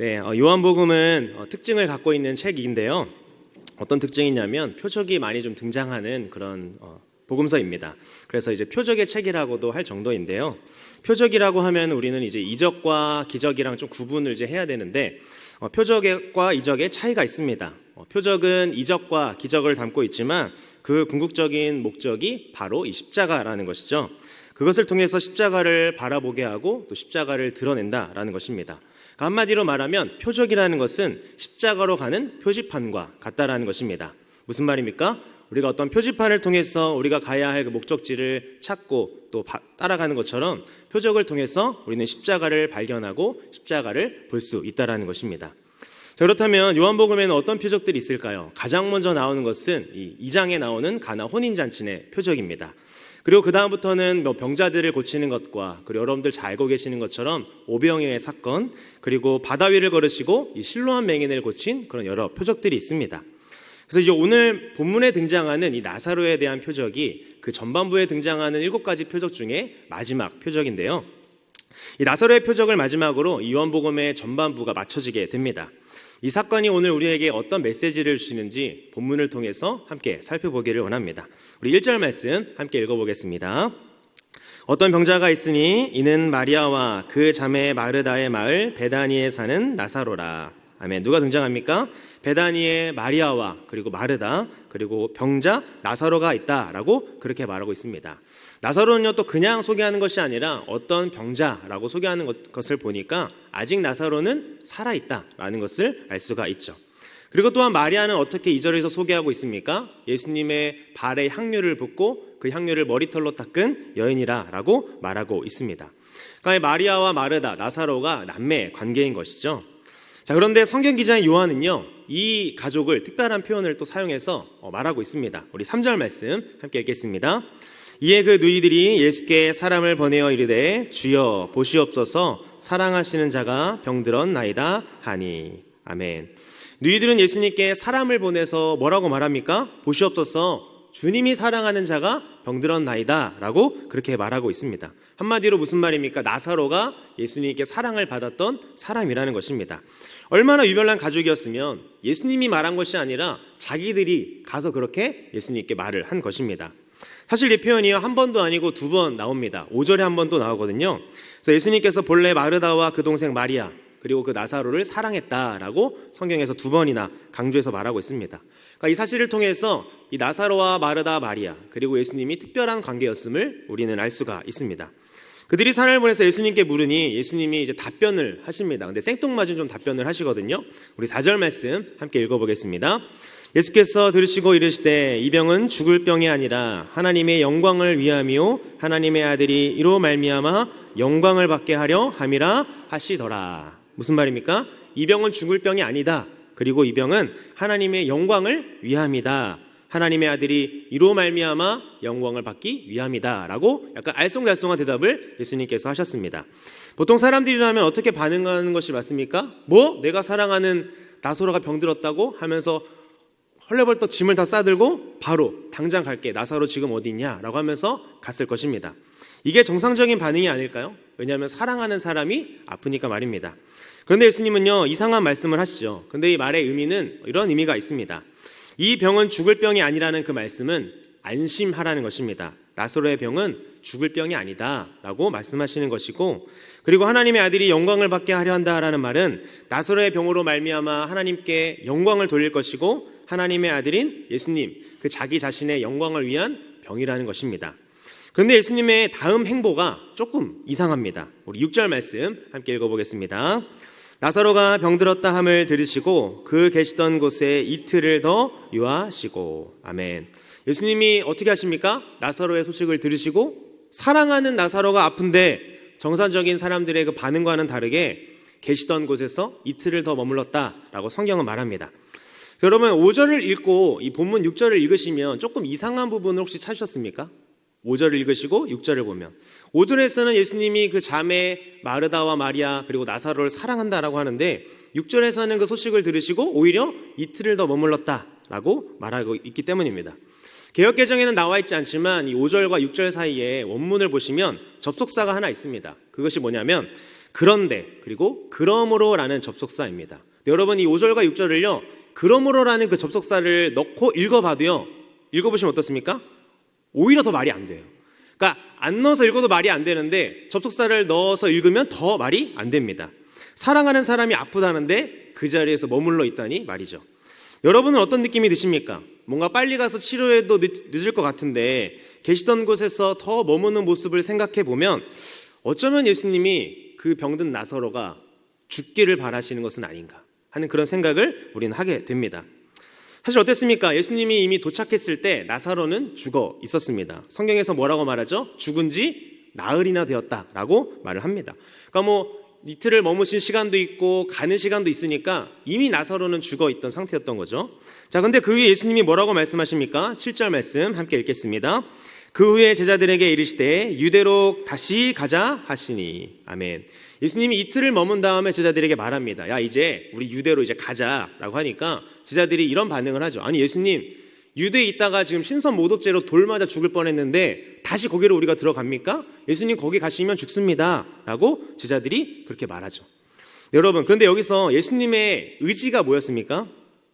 네, 요한복음은 특징을 갖고 있는 책인데요. 어떤 특징이 있냐면 표적이 많이 좀 등장하는 그런 복음서입니다. 그래서 이제 표적의 책이라고도 할 정도인데요. 표적이라고 하면 우리는 이제 이적과 기적이랑 좀 구분을 이제 해야 되는데 표적과 이적의 차이가 있습니다. 표적은 이적과 기적을 담고 있지만 그 궁극적인 목적이 바로 이 십자가라는 것이죠. 그것을 통해서 십자가를 바라보게 하고 또 십자가를 드러낸다라는 것입니다. 한마디로 말하면 표적이라는 것은 십자가로 가는 표지판과 같다라는 것입니다. 무슨 말입니까? 우리가 어떤 표지판을 통해서 우리가 가야 할 그 목적지를 찾고 또 따라가는 것처럼 표적을 통해서 우리는 십자가를 발견하고 십자가를 볼 수 있다라는 것입니다. 자, 그렇다면 요한복음에는 어떤 표적들이 있을까요? 가장 먼저 나오는 것은 이 2장에 나오는 가나 혼인잔치의 표적입니다. 그리고 그 다음부터는 병자들을 고치는 것과 그리고 여러분들 잘 알고 계시는 것처럼 오병이어의 사건, 그리고 바다 위를 걸으시고 이 실로암 맹인을 고친 그런 여러 표적들이 있습니다. 그래서 이제 오늘 본문에 등장하는 이 나사로에 대한 표적이 그 전반부에 등장하는 7가지 표적 중에 마지막 표적인데요. 이 나사로의 표적을 마지막으로 이 요한복음의 전반부가 맞춰지게 됩니다. 이 사건이 오늘 우리에게 어떤 메시지를 주시는지 본문을 통해서 함께 살펴보기를 원합니다. 우리 1절 말씀 함께 읽어보겠습니다. 어떤 병자가 있으니 이는 마리아와 그 자매 마르다의 마을 베다니에 사는 나사로라. 아멘. 누가 등장합니까? 베다니에 마리아와 그리고 마르다 그리고 병자 나사로가 있다라고 그렇게 말하고 있습니다. 나사로는요 또 그냥 소개하는 것이 아니라 어떤 병자라고 소개하는 것을 보니까 아직 나사로는 살아있다라는 것을 알 수가 있죠. 그리고 또한 마리아는 어떻게 2절에서 소개하고 있습니까? 예수님의 발에 향유를 붓고 그 향유를 머리털로 닦은 여인이라고 말하고 있습니다. 그러니까 마리아와 마르다, 나사로가 남매 관계인 것이죠. 자, 그런데 성경 기자인 요한은요 이 가족을 특별한 표현을 또 사용해서 말하고 있습니다. 우리 3절 말씀 함께 읽겠습니다. 이에 그 누이들이 예수께 사람을 보내어 이르되 주여 보시옵소서 사랑하시는 자가 병들었나이다 하니. 아멘. 누이들은 예수님께 사람을 보내서 뭐라고 말합니까? 보시옵소서 주님이 사랑하는 자가 병들었나이다 라고 그렇게 말하고 있습니다. 한마디로 무슨 말입니까? 나사로가 예수님께 사랑을 받았던 사람이라는 것입니다. 얼마나 유별난 가족이었으면 예수님이 말한 것이 아니라 자기들이 가서 그렇게 예수님께 말을 한 것입니다. 사실 이 표현이 한 번도 아니고 2번 나옵니다. 5절에 한 번 또 나오거든요. 그래서 예수님께서 본래 마르다와 그 동생 마리아 그리고 그 나사로를 사랑했다라고 성경에서 2번이나 강조해서 말하고 있습니다. 그러니까 이 사실을 통해서 이 나사로와 마르다, 마리아 그리고 예수님이 특별한 관계였음을 우리는 알 수가 있습니다. 그들이 사람을 보내서 예수님께 물으니 예수님이 이제 답변을 하십니다. 근데 생뚱맞은 좀 답변을 하시거든요. 우리 4절 말씀 함께 읽어보겠습니다. 예수께서 들으시고 이르시되 이 병은 죽을 병이 아니라 하나님의 영광을 위함이요 하나님의 아들이 이로 말미암아 영광을 받게 하려 함이라 하시더라. 무슨 말입니까? 이 병은 죽을 병이 아니다. 그리고 이 병은 하나님의 영광을 위함이다. 하나님의 아들이 이로 말미암아 영광을 받기 위함이다 라고 약간 알쏭달쏭한 대답을 예수님께서 하셨습니다. 보통 사람들이라면 어떻게 반응하는 것이 맞습니까? 뭐? 내가 사랑하는 나사로가 병들었다고 하면서 헐레벌떡 짐을 다 싸들고 바로 당장 갈게, 나사로 지금 어디 있냐 라고 하면서 갔을 것입니다. 이게 정상적인 반응이 아닐까요? 왜냐하면 사랑하는 사람이 아프니까 말입니다. 그런데 예수님은요 이상한 말씀을 하시죠. 근데 이 말의 의미는 이런 의미가 있습니다. 이 병은 죽을 병이 아니라는 그 말씀은 안심하라는 것입니다. 나사로의 병은 죽을 병이 아니다 라고 말씀하시는 것이고, 그리고 하나님의 아들이 영광을 받게 하려 한다라는 말은 나사로의 병으로 말미암아 하나님께 영광을 돌릴 것이고 하나님의 아들인 예수님 그 자기 자신의 영광을 위한 병이라는 것입니다. 그런데 예수님의 다음 행보가 조금 이상합니다. 우리 6절 말씀 함께 읽어보겠습니다. 나사로가 병들었다 함을 들으시고 그 계시던 곳에 이틀을 더 유하시고. 아멘. 예수님이 어떻게 하십니까? 나사로의 소식을 들으시고 사랑하는 나사로가 아픈데 정상적인 사람들의 그 반응과는 다르게 계시던 곳에서 이틀을 더 머물렀다라고 성경은 말합니다. 여러분 5절을 읽고 이 본문 6절을 읽으시면 조금 이상한 부분을 혹시 찾으셨습니까? 5절을 읽으시고 6절을 보면 5절에서는 예수님이 그 자매 마르다와 마리아 그리고 나사로를 사랑한다라고 하는데 6절에서는 그 소식을 들으시고 오히려 이틀을 더 머물렀다라고 말하고 있기 때문입니다. 개역개정에는 나와 있지 않지만 이 5절과 6절 사이에 원문을 보시면 접속사가 하나 있습니다. 그것이 뭐냐면 그런데 그리고 그러므로라는 접속사입니다. 여러분 이 5절과 6절을요 그러므로라는 그 접속사를 넣고 읽어봐도요 읽어보시면 어떻습니까? 오히려 더 말이 안 돼요. 그러니까 안 넣어서 읽어도 말이 안 되는데 접속사를 넣어서 읽으면 더 말이 안 됩니다. 사랑하는 사람이 아프다는데 그 자리에서 머물러 있다니 말이죠. 여러분은 어떤 느낌이 드십니까? 뭔가 빨리 가서 치료해도 늦을 것 같은데 계시던 곳에서 더 머무는 모습을 생각해 보면 어쩌면 예수님이 그 병든 나사로가 죽기를 바라시는 것은 아닌가 하는 그런 생각을 우리는 하게 됩니다. 사실 어땠습니까? 예수님이 이미 도착했을 때 나사로는 죽어 있었습니다. 성경에서 뭐라고 말하죠? 죽은 지 나흘이나 되었다라고 말을 합니다. 그러니까 뭐 이틀을 머무신 시간도 있고 가는 시간도 있으니까 이미 나사로는 죽어 있던 상태였던 거죠. 자, 근데 그 후에 예수님이 뭐라고 말씀하십니까? 7절 말씀 함께 읽겠습니다. 그 후에 제자들에게 이르시되 유대로 다시 가자 하시니. 아멘. 예수님이 이틀을 머문 다음에 제자들에게 말합니다. 야, 이제 우리 유대로 이제 가자라고 하니까 제자들이 이런 반응을 하죠. 아니 예수님, 유대에 있다가 지금 신선 모독죄로 돌 맞아 죽을 뻔했는데 다시 거기로 우리가 들어갑니까? 예수님 거기 가시면 죽습니다 라고 제자들이 그렇게 말하죠. 여러분, 그런데 여기서 예수님의 의지가 뭐였습니까?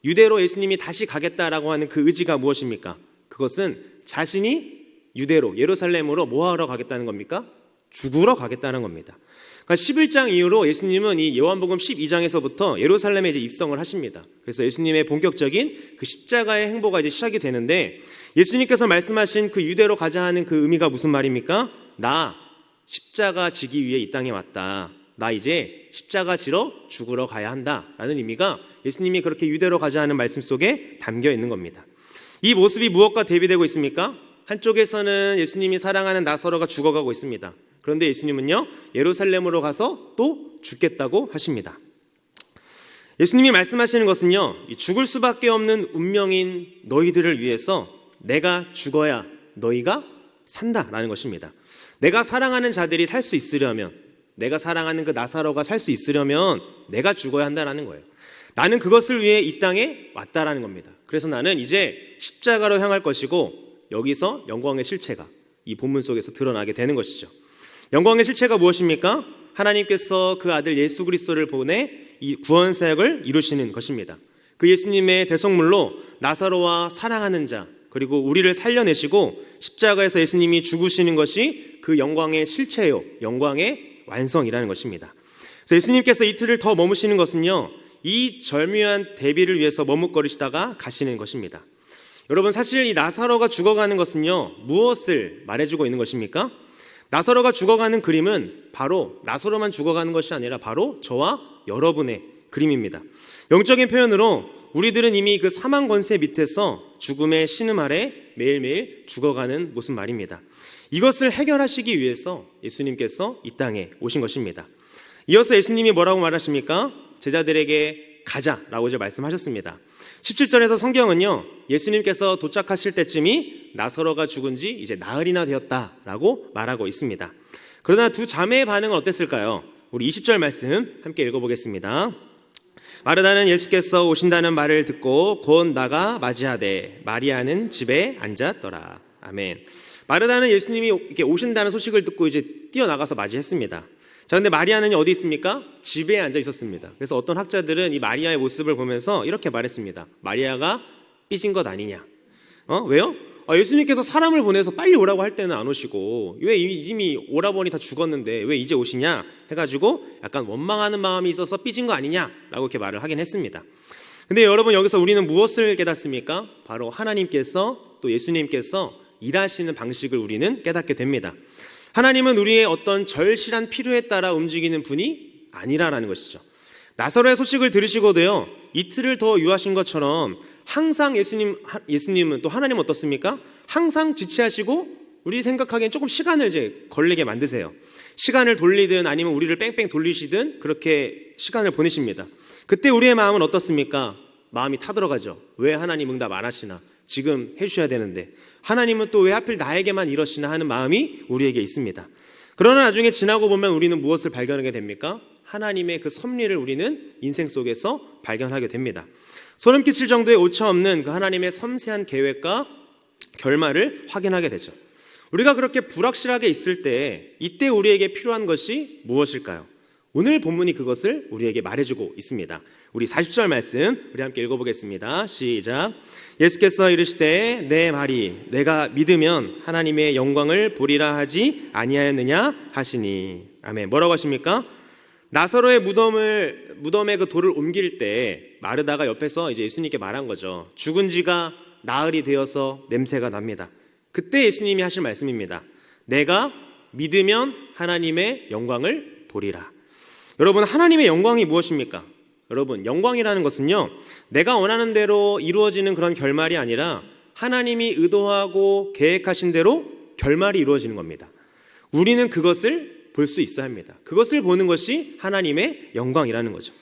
유대로 예수님이 다시 가겠다라고 하는 그 의지가 무엇입니까? 그것은 자신이 유대로 예루살렘으로 뭐하러 가겠다는 겁니까? 죽으러 가겠다는 겁니다. 그러니까 11장 이후로 예수님은 이 요한복음 12장에서부터 예루살렘에 이제 입성을 하십니다. 그래서 예수님의 본격적인 그 십자가의 행보가 이제 시작이 되는데 예수님께서 말씀하신 그 유대로 가자 하는 그 의미가 무슨 말입니까? 나 십자가 지기 위해 이 땅에 왔다. 나 이제 십자가 지러 죽으러 가야 한다라는 의미가 예수님이 그렇게 유대로 가자 하는 말씀 속에 담겨 있는 겁니다. 이 모습이 무엇과 대비되고 있습니까? 한쪽에서는 예수님이 사랑하는 나사로가 죽어가고 있습니다. 그런데 예수님은요 예루살렘으로 가서 또 죽겠다고 하십니다. 예수님이 말씀하시는 것은요 죽을 수밖에 없는 운명인 너희들을 위해서 내가 죽어야 너희가 산다라는 것입니다. 내가 사랑하는 자들이 살 수 있으려면, 내가 사랑하는 그 나사로가 살 수 있으려면 내가 죽어야 한다라는 거예요. 나는 그것을 위해 이 땅에 왔다라는 겁니다. 그래서 나는 이제 십자가로 향할 것이고 여기서 영광의 실체가 이 본문 속에서 드러나게 되는 것이죠. 영광의 실체가 무엇입니까? 하나님께서 그 아들 예수 그리스도를 보내 이 구원 사역을 이루시는 것입니다. 그 예수님의 대속물로 나사로와 사랑하는 자 그리고 우리를 살려내시고 십자가에서 예수님이 죽으시는 것이 그 영광의 실체요, 영광의 완성이라는 것입니다. 그래서 예수님께서 이틀을 더 머무시는 것은요 이 절묘한 대비를 위해서 머뭇거리시다가 가시는 것입니다. 여러분, 사실 이 나사로가 죽어가는 것은요 무엇을 말해주고 있는 것입니까? 나사로가 죽어가는 그림은 바로 나사로만 죽어가는 것이 아니라 바로 저와 여러분의 그림입니다. 영적인 표현으로 우리들은 이미 그 사망 권세 밑에서 죽음의 신음 아래 매일매일 죽어가는 모습 말입니다. 이것을 해결하시기 위해서 예수님께서 이 땅에 오신 것입니다. 이어서 예수님이 뭐라고 말하십니까? 제자들에게 가자라고 이제 말씀하셨습니다. 17절에서 성경은요 예수님께서 도착하실 때쯤이 나사로가 죽은 지 이제 나흘이나 되었다라고 말하고 있습니다. 그러나 두 자매의 반응은 어땠을까요? 우리 20절 말씀 함께 읽어보겠습니다. 마르다는 예수께서 오신다는 말을 듣고 곧 나가 맞이하되 마리아는 집에 앉았더라. 아멘. 마르다는 예수님이 이렇게 오신다는 소식을 듣고 이제 뛰어나가서 맞이했습니다. 자, 근데 마리아는 어디 있습니까? 집에 앉아 있었습니다. 그래서 어떤 학자들은 이 마리아의 모습을 보면서 이렇게 말했습니다. 마리아가 삐진 것 아니냐? 왜요? 예수님께서 사람을 보내서 빨리 오라고 할 때는 안 오시고 왜 이미 오라버니 다 죽었는데 왜 이제 오시냐 해가지고 약간 원망하는 마음이 있어서 삐진 거 아니냐라고 이렇게 말을 하긴 했습니다. 근데 여러분, 여기서 우리는 무엇을 깨닫습니까? 바로 하나님께서 또 예수님께서 일하시는 방식을 우리는 깨닫게 됩니다. 하나님은 우리의 어떤 절실한 필요에 따라 움직이는 분이 아니라는 것이죠. 나사로의 소식을 들으시고도요 이틀을 더 유하신 것처럼 항상 예수님은 또 하나님 어떻습니까? 항상 지체하시고 우리 생각하기엔 조금 시간을 이제 걸리게 만드세요. 시간을 돌리든 아니면 우리를 뺑뺑 돌리시든 그렇게 시간을 보내십니다. 그때 우리의 마음은 어떻습니까? 마음이 타들어가죠. 왜 하나님 응답 안 하시나? 지금 해주셔야 되는데 하나님은 또 왜 하필 나에게만 이러시나 하는 마음이 우리에게 있습니다. 그러나 나중에 지나고 보면 우리는 무엇을 발견하게 됩니까? 하나님의 그 섭리를 우리는 인생 속에서 발견하게 됩니다. 소름 끼칠 정도의 오차 없는 그 하나님의 섬세한 계획과 결말을 확인하게 되죠. 우리가 그렇게 불확실하게 있을 때 이때 우리에게 필요한 것이 무엇일까요? 오늘 본문이 그것을 우리에게 말해주고 있습니다. 우리 40절 말씀 우리 함께 읽어보겠습니다. 시작. 예수께서 이르시되 내 말이 내가 믿으면 하나님의 영광을 보리라 하지 아니하였느냐 하시니. 아멘. 뭐라고 하십니까? 나사로의 무덤에 그 돌을 옮길 때 마르다가 옆에서 이제 예수님께 말한 거죠. 죽은 지가 나흘이 되어서 냄새가 납니다. 그때 예수님이 하신 말씀입니다. 내가 믿으면 하나님의 영광을 보리라. 여러분, 하나님의 영광이 무엇입니까? 여러분, 영광이라는 것은요, 내가 원하는 대로 이루어지는 그런 결말이 아니라 하나님이 의도하고 계획하신 대로 결말이 이루어지는 겁니다. 우리는 그것을 볼 수 있어야 합니다. 그것을 보는 것이 하나님의 영광이라는 거죠.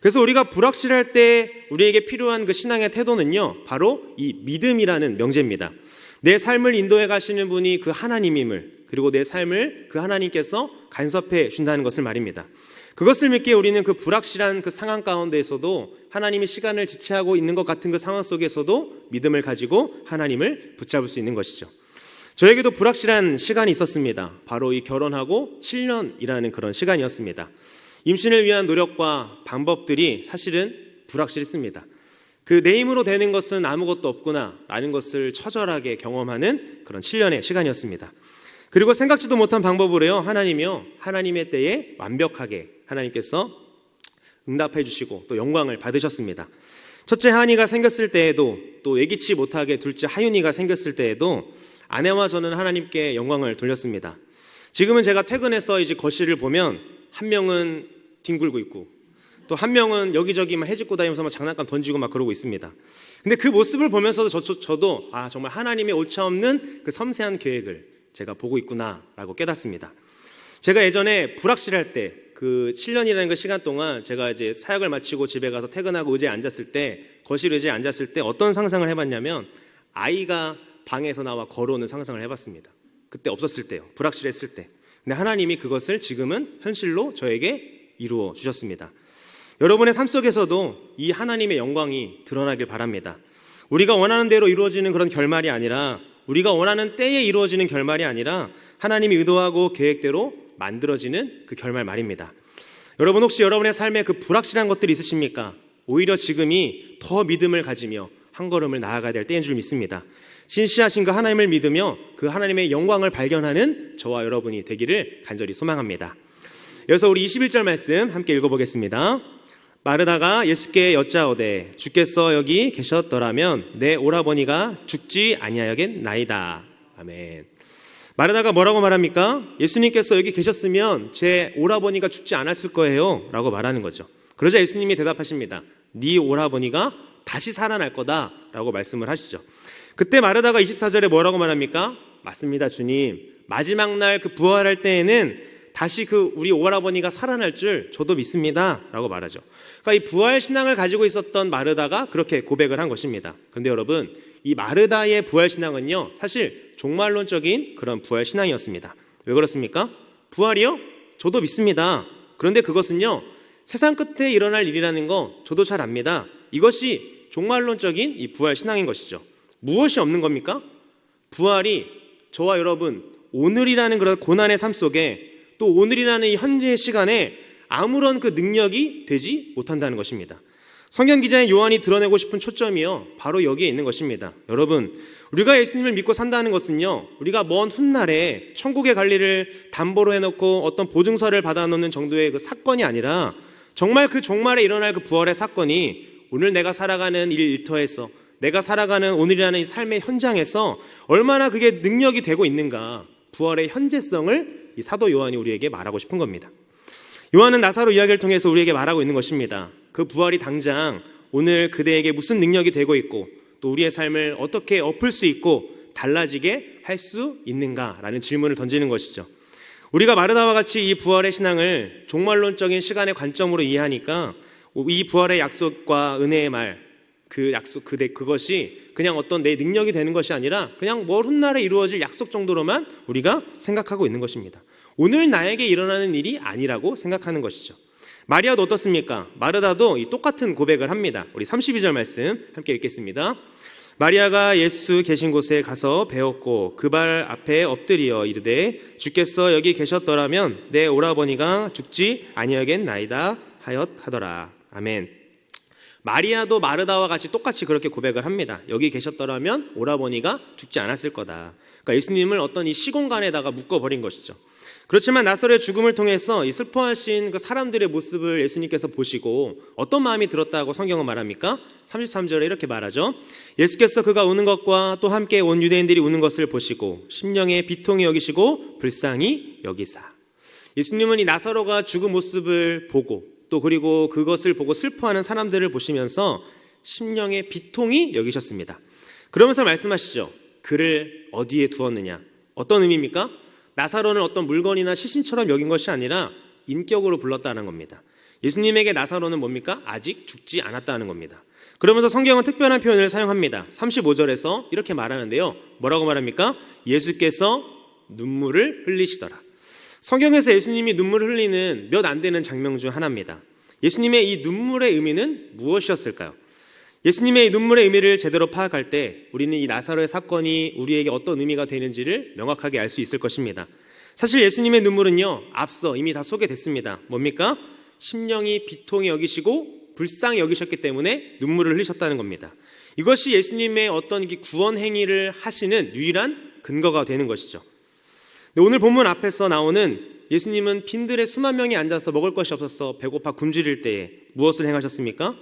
그래서 우리가 불확실할 때 우리에게 필요한 그 신앙의 태도는요, 바로 이 믿음이라는 명제입니다. 내 삶을 인도해 가시는 분이 그 하나님임을, 그리고 내 삶을 그 하나님께서 간섭해 준다는 것을 말입니다. 그것을 믿기에 우리는 그 불확실한 그 상황 가운데에서도 하나님이 시간을 지체하고 있는 것 같은 그 상황 속에서도 믿음을 가지고 하나님을 붙잡을 수 있는 것이죠. 저에게도 불확실한 시간이 있었습니다. 바로 이 결혼하고 7년이라는 그런 시간이었습니다. 임신을 위한 노력과 방법들이 사실은 불확실했습니다. 그 내 힘으로 되는 것은 아무것도 없구나 라는 것을 처절하게 경험하는 그런 7년의 시간이었습니다. 그리고 생각지도 못한 방법으로요, 하나님이요, 하나님의 때에 완벽하게 하나님께서 응답해 주시고 또 영광을 받으셨습니다. 첫째 하은이가 생겼을 때에도, 또 예기치 못하게 둘째 하윤이가 생겼을 때에도 아내와 저는 하나님께 영광을 돌렸습니다. 지금은 제가 퇴근해서 이제 거실을 보면 한 명은 뒹굴고 있고 또 한 명은 여기저기 막 해집고 다니면서 막 장난감 던지고 막 그러고 있습니다. 근데 그 모습을 보면서도 저도 정말 하나님의 오차없는 그 섬세한 계획을 제가 보고 있구나라고 깨닫습니다. 제가 예전에 불확실할 때 그 7년이라는 그 시간 동안 제가 이제 사역을 마치고 집에 가서 퇴근하고 의자에 앉았을 때, 거실 의자에 앉았을 때 어떤 상상을 해봤냐면 아이가 방에서 나와 걸어오는 상상을 해봤습니다. 그때 없었을 때요. 불확실했을 때. 근데 하나님이 그것을 지금은 현실로 저에게 이루어 주셨습니다. 여러분의 삶 속에서도 이 하나님의 영광이 드러나길 바랍니다. 우리가 원하는 대로 이루어지는 그런 결말이 아니라, 우리가 원하는 때에 이루어지는 결말이 아니라 하나님이 의도하고 계획대로 만들어지는 그 결말 말입니다. 여러분, 혹시 여러분의 삶에 그 불확실한 것들이 있으십니까? 오히려 지금이 더 믿음을 가지며 한 걸음을 나아가야 될 때인 줄 믿습니다. 신실하신 그 하나님을 믿으며 그 하나님의 영광을 발견하는 저와 여러분이 되기를 간절히 소망합니다. 여기서 우리 21절 말씀 함께 읽어보겠습니다. 마르다가 예수께 여짜오되 주께서 여기 계셨더라면 내 오라버니가 죽지 아니하였겠나이다. 아멘. 마르다가 뭐라고 말합니까? 예수님께서 여기 계셨으면 제 오라버니가 죽지 않았을 거예요 라고 말하는 거죠. 그러자 예수님이 대답하십니다. 네 오라버니가 다시 살아날 거다 라고 말씀을 하시죠. 그때 마르다가 24절에 뭐라고 말합니까? 맞습니다, 주님. 마지막 날 그 부활할 때에는 다시 그 우리 오라버니가 살아날 줄 저도 믿습니다 라고 말하죠. 그러니까 이 부활 신앙을 가지고 있었던 마르다가 그렇게 고백을 한 것입니다. 그런데 여러분, 이 마르다의 부활 신앙은요, 사실 종말론적인 그런 부활 신앙이었습니다. 왜 그렇습니까? 부활이요? 저도 믿습니다. 그런데 그것은요, 세상 끝에 일어날 일이라는 거 저도 잘 압니다. 이것이 종말론적인 이 부활 신앙인 것이죠. 무엇이 없는 겁니까? 부활이 저와 여러분 오늘이라는 그런 고난의 삶 속에, 또 오늘이라는 이 현재의 시간에 아무런 그 능력이 되지 못한다는 것입니다. 성경 기자인 요한이 드러내고 싶은 초점이요, 바로 여기에 있는 것입니다. 여러분, 우리가 예수님을 믿고 산다는 것은요, 우리가 먼 훗날에 천국의 관리를 담보로 해놓고 어떤 보증서를 받아놓는 정도의 그 사건이 아니라, 정말 그 종말에 일어날 그 부활의 사건이 오늘 내가 살아가는 일터에서, 내가 살아가는 오늘이라는 이 삶의 현장에서 얼마나 그게 능력이 되고 있는가, 부활의 현재성을 이 사도 요한이 우리에게 말하고 싶은 겁니다. 요한은 나사로 이야기를 통해서 우리에게 말하고 있는 것입니다. 그 부활이 당장 오늘 그대에게 무슨 능력이 되고 있고, 또 우리의 삶을 어떻게 엎을 수 있고 달라지게 할 수 있는가라는 질문을 던지는 것이죠. 우리가 마르다와 같이 이 부활의 신앙을 종말론적인 시간의 관점으로 이해하니까 이 부활의 약속과 은혜의 말, 그 약속, 그것이 그냥 어떤 내 능력이 되는 것이 아니라 그냥 먼 훗날에 이루어질 약속 정도로만 우리가 생각하고 있는 것입니다. 오늘 나에게 일어나는 일이 아니라고 생각하는 것이죠. 마리아도 어떻습니까? 마르다도 이 똑같은 고백을 합니다. 우리 32절 말씀 함께 읽겠습니다. 마리아가 예수 계신 곳에 가서 배웠고 그 발 앞에 엎드리어 이르되 주께서 여기 계셨더라면 내 오라버니가 죽지 아니하겠나이다 하였하더라. 아멘. 마리아도 마르다와 같이 똑같이 그렇게 고백을 합니다. 여기 계셨더라면 오라버니가 죽지 않았을 거다. 그러니까 예수님을 어떤 이 시공간에다가 묶어버린 것이죠. 그렇지만 나사로의 죽음을 통해서 이 슬퍼하신 그 사람들의 모습을 예수님께서 보시고 어떤 마음이 들었다고 성경은 말합니까? 33절에 이렇게 말하죠. 예수께서 그가 우는 것과 또 함께 온 유대인들이 우는 것을 보시고 심령에 비통히 여기시고 불쌍히 여기사. 예수님은 이 나사로가 죽은 모습을 보고 또 그리고 그것을 보고 슬퍼하는 사람들을 보시면서 심령에 비통히 여기셨습니다. 그러면서 말씀하시죠. 그를 어디에 두었느냐? 어떤 의미입니까? 나사로는 어떤 물건이나 시신처럼 여긴 것이 아니라 인격으로 불렀다는 겁니다. 예수님에게 나사로는 뭡니까? 아직 죽지 않았다는 겁니다. 그러면서 성경은 특별한 표현을 사용합니다. 35절에서 이렇게 말하는데요. 뭐라고 말합니까? 예수께서 눈물을 흘리시더라. 성경에서 예수님이 눈물을 흘리는 몇 안 되는 장면 중 하나입니다. 예수님의 이 눈물의 의미는 무엇이었을까요? 예수님의 눈물의 의미를 제대로 파악할 때 우리는 이 나사로의 사건이 우리에게 어떤 의미가 되는지를 명확하게 알 수 있을 것입니다. 사실 예수님의 눈물은요, 앞서 이미 다 소개됐습니다. 뭡니까? 심령이 비통히 여기시고 불쌍히 여기셨기 때문에 눈물을 흘리셨다는 겁니다. 이것이 예수님의 어떤 구원 행위를 하시는 유일한 근거가 되는 것이죠. 오늘 본문 앞에서 나오는 예수님은 빈들에 수만 명이 앉아서 먹을 것이 없어서 배고파 굶주릴 때에 무엇을 행하셨습니까?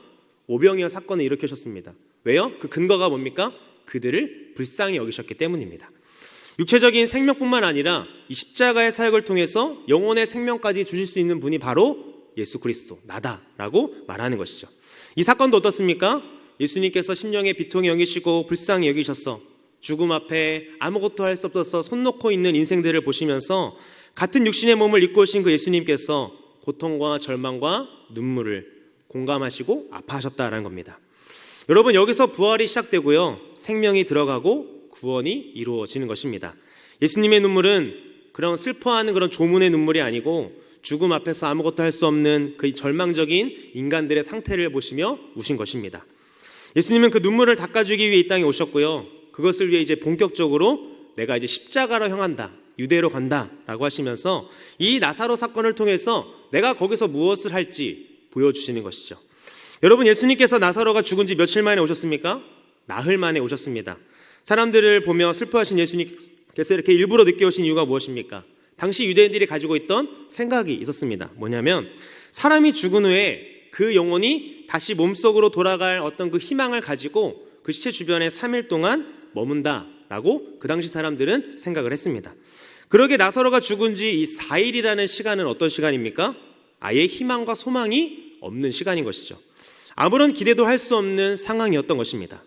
오병이어 사건을 일으키셨습니다. 왜요? 그 근거가 뭡니까? 그들을 불쌍히 여기셨기 때문입니다. 육체적인 생명뿐만 아니라 이 십자가의 사역을 통해서 영혼의 생명까지 주실 수 있는 분이 바로 예수 그리스도, 나다라고 말하는 것이죠. 이 사건도 어떻습니까? 예수님께서 심령에 비통히 여기시고 불쌍히 여기셔서 죽음 앞에 아무것도 할 수 없어서 손 놓고 있는 인생들을 보시면서 같은 육신의 몸을 입고 오신 그 예수님께서 고통과 절망과 눈물을 공감하시고 아파하셨다라는 겁니다. 여러분, 여기서 부활이 시작되고요, 생명이 들어가고 구원이 이루어지는 것입니다. 예수님의 눈물은 그런 슬퍼하는 그런 조문의 눈물이 아니고 죽음 앞에서 아무것도 할 수 없는 그 절망적인 인간들의 상태를 보시며 우신 것입니다. 예수님은 그 눈물을 닦아주기 위해 이 땅에 오셨고요, 그것을 위해 이제 본격적으로 내가 이제 십자가로 향한다, 유대로 간다라고 하시면서 이 나사로 사건을 통해서 내가 거기서 무엇을 할지 보여주시는 것이죠. 여러분, 예수님께서 나사로가 죽은 지 며칠 만에 오셨습니까? 나흘 만에 오셨습니다. 사람들을 보며 슬퍼하신 예수님께서 이렇게 일부러 늦게 오신 이유가 무엇입니까? 당시 유대인들이 가지고 있던 생각이 있었습니다. 뭐냐면 사람이 죽은 후에 그 영혼이 다시 몸속으로 돌아갈 어떤 그 희망을 가지고 그 시체 주변에 3일 동안 머문다라고 그 당시 사람들은 생각을 했습니다. 그러게 나사로가 죽은 지 이 4일이라는 시간은 어떤 시간입니까? 아예 희망과 소망이 없는 시간인 것이죠. 아무런 기대도 할 수 없는 상황이었던 것입니다.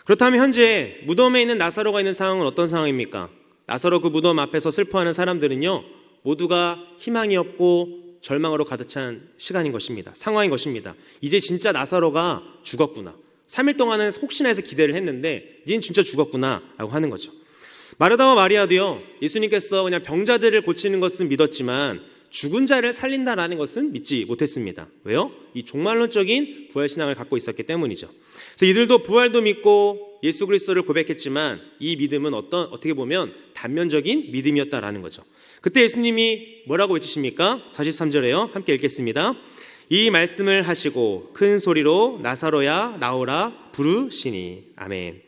그렇다면 현재 무덤에 있는 나사로가 있는 상황은 어떤 상황입니까? 나사로 그 무덤 앞에서 슬퍼하는 사람들은요, 모두가 희망이 없고 절망으로 가득 찬 시간인 것입니다. 상황인 것입니다. 이제 진짜 나사로가 죽었구나. 3일 동안은 혹시나 해서 기대를 했는데 이젠 진짜 죽었구나 라고 하는 거죠. 마르다와 마리아도요, 예수님께서 그냥 병자들을 고치는 것은 믿었지만 죽은 자를 살린다라는 것은 믿지 못했습니다. 왜요? 이 종말론적인 부활신앙을 갖고 있었기 때문이죠. 그래서 이들도 부활도 믿고 예수 그리스도를 고백했지만 이 믿음은 어떻게 보면 단면적인 믿음이었다라는 거죠. 그때 예수님이 뭐라고 외치십니까? 43절에요. 함께 읽겠습니다. 이 말씀을 하시고 큰 소리로 나사로야 나오라 부르시니. 아멘.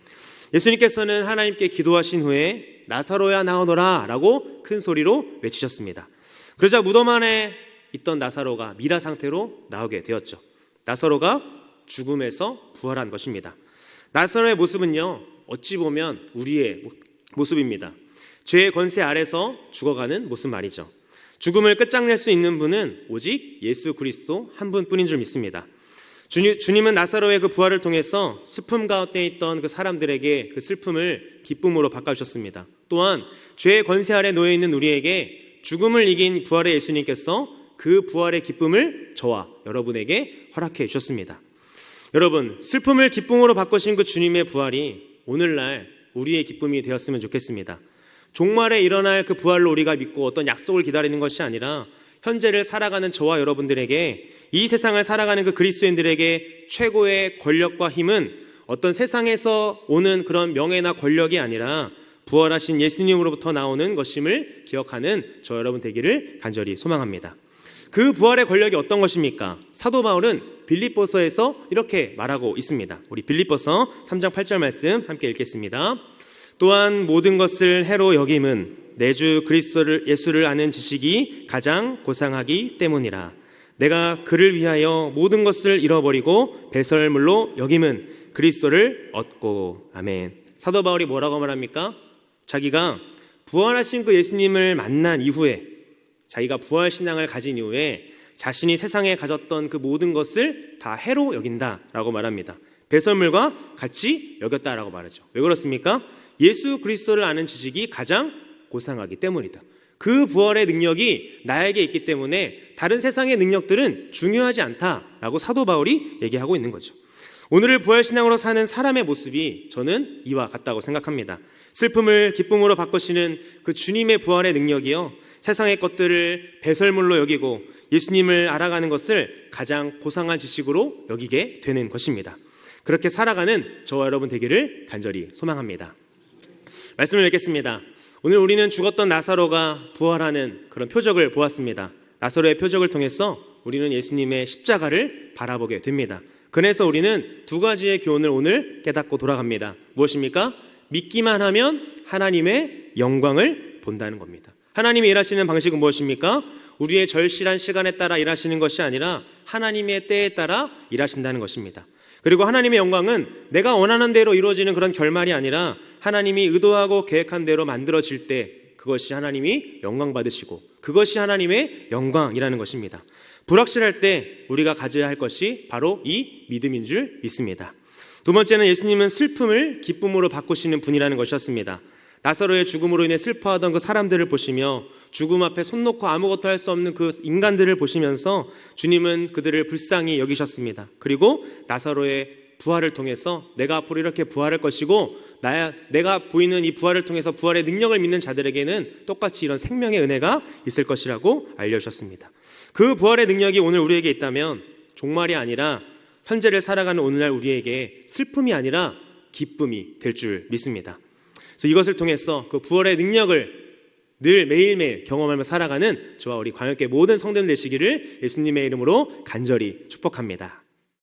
예수님께서는 하나님께 기도하신 후에 나사로야 나오너라 라고 큰 소리로 외치셨습니다. 그러자 무덤 안에 있던 나사로가 미라 상태로 나오게 되었죠. 나사로가 죽음에서 부활한 것입니다. 나사로의 모습은요, 어찌 보면 우리의 모습입니다. 죄의 권세 아래서 죽어가는 모습 말이죠. 죽음을 끝장낼 수 있는 분은 오직 예수 그리스도 한 분뿐인 줄 믿습니다. 주님은 나사로의 그 부활을 통해서 슬픔 가운데 있던 그 사람들에게 그 슬픔을 기쁨으로 바꿔주셨습니다. 또한 죄의 권세 아래 놓여 있는 우리에게 죽음을 이긴 부활의 예수님께서 그 부활의 기쁨을 저와 여러분에게 허락해 주셨습니다. 여러분, 슬픔을 기쁨으로 바꾸신 그 주님의 부활이 오늘날 우리의 기쁨이 되었으면 좋겠습니다. 종말에 일어날 그 부활로 우리가 믿고 어떤 약속을 기다리는 것이 아니라 현재를 살아가는 저와 여러분들에게, 이 세상을 살아가는 그 그리스도인들에게 최고의 권력과 힘은 어떤 세상에서 오는 그런 명예나 권력이 아니라 부활하신 예수님으로부터 나오는 것임을 기억하는 저 여러분 되기를 간절히 소망합니다. 그 부활의 권력이 어떤 것입니까? 사도 바울은 빌립보서에서 이렇게 말하고 있습니다. 우리 빌립보서 3장 8절 말씀 함께 읽겠습니다. 또한 모든 것을 해로 여김은 내 주 그리스도 예수를 아는 지식이 가장 고상하기 때문이라. 내가 그를 위하여 모든 것을 잃어버리고 배설물로 여김은 그리스도를 얻고. 아멘. 사도 바울이 뭐라고 말합니까? 자기가 부활하신 그 예수님을 만난 이후에, 자기가 부활신앙을 가진 이후에 자신이 세상에 가졌던 그 모든 것을 다 해로 여긴다라고 말합니다. 배설물과 같이 여겼다라고 말하죠. 왜 그렇습니까? 예수 그리스도를 아는 지식이 가장 고상하기 때문이다. 그 부활의 능력이 나에게 있기 때문에 다른 세상의 능력들은 중요하지 않다라고 사도 바울이 얘기하고 있는 거죠. 오늘을 부활신앙으로 사는 사람의 모습이 저는 이와 같다고 생각합니다. 슬픔을 기쁨으로 바꾸시는 그 주님의 부활의 능력이요, 세상의 것들을 배설물로 여기고 예수님을 알아가는 것을 가장 고상한 지식으로 여기게 되는 것입니다. 그렇게 살아가는 저와 여러분 되기를 간절히 소망합니다. 말씀을 읽겠습니다. 오늘 우리는 죽었던 나사로가 부활하는 그런 표적을 보았습니다. 나사로의 표적을 통해서 우리는 예수님의 십자가를 바라보게 됩니다. 그래서 우리는 두 가지의 교훈을 오늘 깨닫고 돌아갑니다. 무엇입니까? 믿기만 하면 하나님의 영광을 본다는 겁니다. 하나님이 일하시는 방식은 무엇입니까? 우리의 절실한 시간에 따라 일하시는 것이 아니라 하나님의 때에 따라 일하신다는 것입니다. 그리고 하나님의 영광은 내가 원하는 대로 이루어지는 그런 결말이 아니라 하나님이 의도하고 계획한 대로 만들어질 때 그것이 하나님이 영광 받으시고 그것이 하나님의 영광이라는 것입니다. 불확실할 때 우리가 가져야 할 것이 바로 이 믿음인 줄 믿습니다. 두 번째는 예수님은 슬픔을 기쁨으로 바꾸시는 분이라는 것이었습니다. 나사로의 죽음으로 인해 슬퍼하던 그 사람들을 보시며 죽음 앞에 손 놓고 아무것도 할 수 없는 그 인간들을 보시면서 주님은 그들을 불쌍히 여기셨습니다. 그리고 나사로의 부활을 통해서 내가 앞으로 이렇게 부활할 것이고 내가 보이는 이 부활을 통해서 부활의 능력을 믿는 자들에게는 똑같이 이런 생명의 은혜가 있을 것이라고 알려주셨습니다. 그 부활의 능력이 오늘 우리에게 있다면 종말이 아니라 현재를 살아가는 오늘날 우리에게 슬픔이 아니라 기쁨이 될 줄 믿습니다. 그래서 이것을 통해서 그 부활의 능력을 늘 매일매일 경험하며 살아가는 저와 우리 광역교회 모든 성도들 되시기를 예수님의 이름으로 간절히 축복합니다.